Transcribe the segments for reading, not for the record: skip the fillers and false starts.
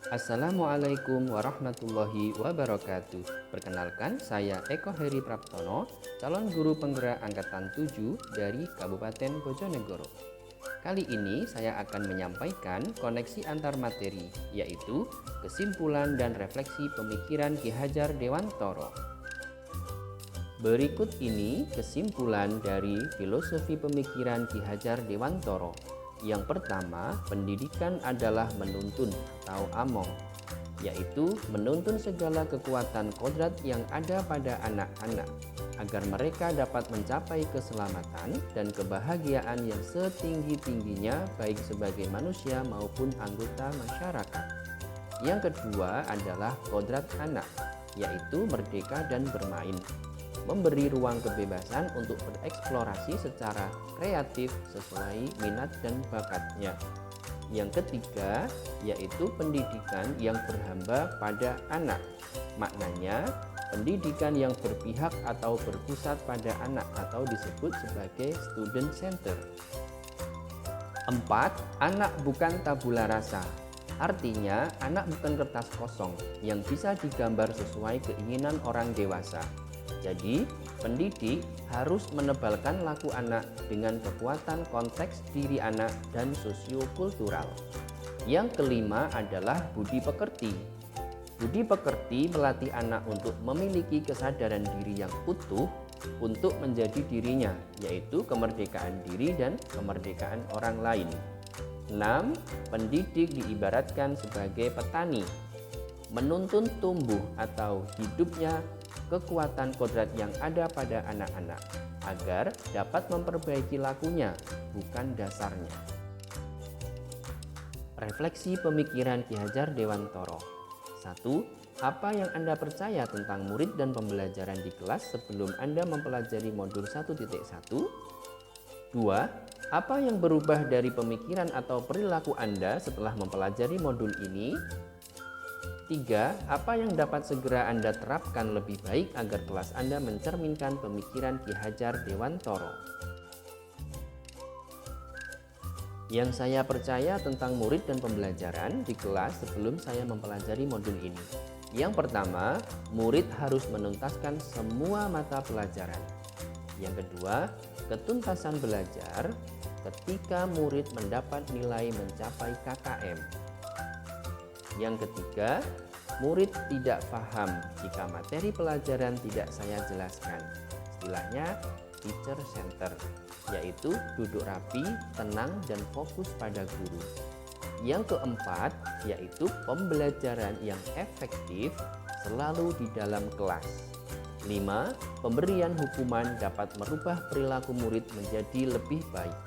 Assalamualaikum warahmatullahi wabarakatuh. Perkenalkan, saya Eko Heri Praptono, calon guru penggerak angkatan 7 dari Kabupaten Bojonegoro. Kali ini saya akan menyampaikan koneksi antar materi, yaitu kesimpulan dan refleksi pemikiran Ki Hajar Dewantoro. Berikut ini kesimpulan dari filosofi pemikiran Ki Hajar Dewantoro. Yang pertama, pendidikan adalah menuntun atau among, yaitu menuntun segala kekuatan kodrat yang ada pada anak-anak agar mereka dapat mencapai keselamatan dan kebahagiaan yang setinggi-tingginya baik sebagai manusia maupun anggota masyarakat. Yang kedua adalah kodrat anak, yaitu merdeka dan bermain, memberi ruang kebebasan untuk bereksplorasi secara kreatif sesuai minat dan bakatnya. Yang ketiga yaitu pendidikan yang berhamba pada anak. Maknanya pendidikan yang berpihak atau berpusat pada anak atau disebut sebagai student center. 4. Anak bukan tabula rasa. Artinya anak bukan kertas kosong yang bisa digambar sesuai keinginan orang dewasa. Jadi, pendidik harus menebalkan laku anak dengan kekuatan konteks diri anak dan sosiokultural. Yang kelima adalah budi pekerti. Budi pekerti melatih anak untuk memiliki kesadaran diri yang utuh untuk menjadi dirinya, yaitu kemerdekaan diri dan kemerdekaan orang lain. 6. Pendidik diibaratkan sebagai petani, menuntun tumbuh atau hidupnya kekuatan kodrat yang ada pada anak-anak agar dapat memperbaiki lakunya, bukan dasarnya. Refleksi pemikiran Ki Hajar Dewantoro. 1. Apa yang Anda percaya tentang murid dan pembelajaran di kelas sebelum Anda mempelajari modul 1.1? 2. Apa yang berubah dari pemikiran atau perilaku Anda setelah mempelajari modul ini? 3. Apa yang dapat segera Anda terapkan lebih baik agar kelas Anda mencerminkan pemikiran Ki Hajar Dewantoro? Yang saya percaya tentang murid dan pembelajaran di kelas sebelum saya mempelajari modul ini. Yang pertama, murid harus menuntaskan semua mata pelajaran. Yang kedua, ketuntasan belajar ketika murid mendapat nilai mencapai KKM. Yang ketiga, murid tidak paham jika materi pelajaran tidak saya jelaskan. Istilahnya teacher center, yaitu duduk rapi, tenang, dan fokus pada guru. Yang keempat, yaitu pembelajaran yang efektif selalu di dalam kelas. 5. Pemberian hukuman dapat merubah perilaku murid menjadi lebih baik.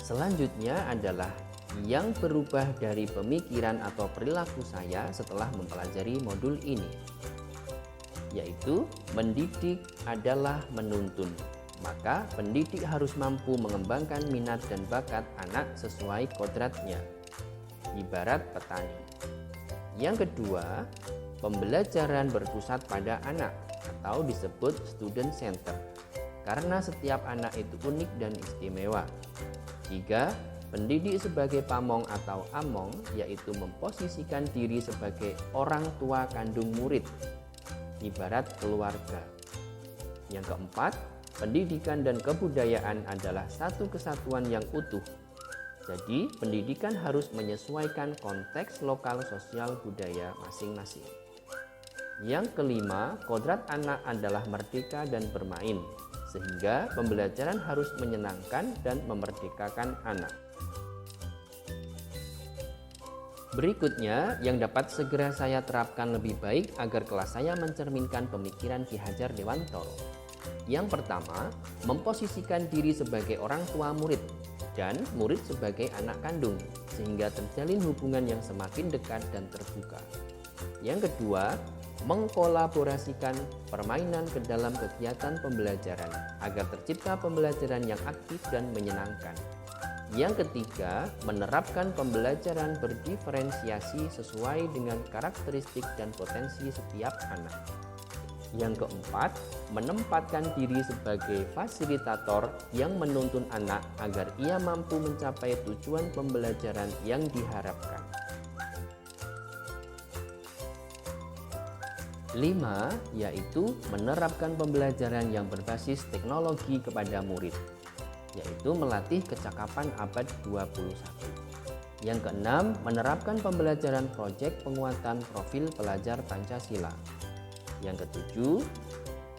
Selanjutnya adalah yang berubah dari pemikiran atau perilaku saya setelah mempelajari modul ini, yaitu mendidik adalah menuntun. Maka pendidik harus mampu mengembangkan minat dan bakat anak sesuai kodratnya, ibarat petani. Yang kedua, pembelajaran berpusat pada anak atau disebut student center, karena setiap anak itu unik dan istimewa. 3. Pendidik sebagai pamong atau among, yaitu memposisikan diri sebagai orang tua kandung murid, ibarat keluarga. Yang keempat, pendidikan dan kebudayaan adalah satu kesatuan yang utuh. Jadi, pendidikan harus menyesuaikan konteks lokal sosial budaya masing-masing. Yang kelima, kodrat anak adalah merdeka dan bermain, sehingga pembelajaran harus menyenangkan dan memerdekakan anak. Berikutnya, yang dapat segera saya terapkan lebih baik agar kelas saya mencerminkan pemikiran Ki Hajar Dewantoro. Yang pertama, memposisikan diri sebagai orang tua murid dan murid sebagai anak kandung, sehingga terjalin hubungan yang semakin dekat dan terbuka. Yang kedua, mengkolaborasikan permainan ke dalam kegiatan pembelajaran agar tercipta pembelajaran yang aktif dan menyenangkan. Yang ketiga, menerapkan pembelajaran berdiferensiasi sesuai dengan karakteristik dan potensi setiap anak. Yang keempat, menempatkan diri sebagai fasilitator yang menuntun anak agar ia mampu mencapai tujuan pembelajaran yang diharapkan. 5. Yaitu menerapkan pembelajaran yang berbasis teknologi kepada murid, yaitu melatih kecakapan abad 21. Yang keenam, menerapkan pembelajaran proyek penguatan profil pelajar Pancasila. Yang ketujuh,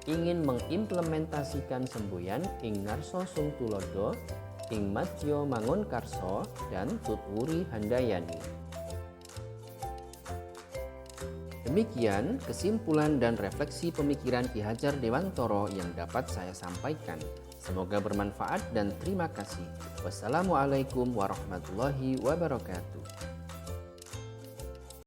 ingin mengimplementasikan semboyan ing ngarsa sung tulodo, ing madya mangun karso, dan tutwuri handayani. Demikian kesimpulan dan refleksi pemikiran Ki Hajar Dewantoro yang dapat saya sampaikan. Semoga bermanfaat dan terima kasih. Wassalamualaikum warahmatullahi wabarakatuh.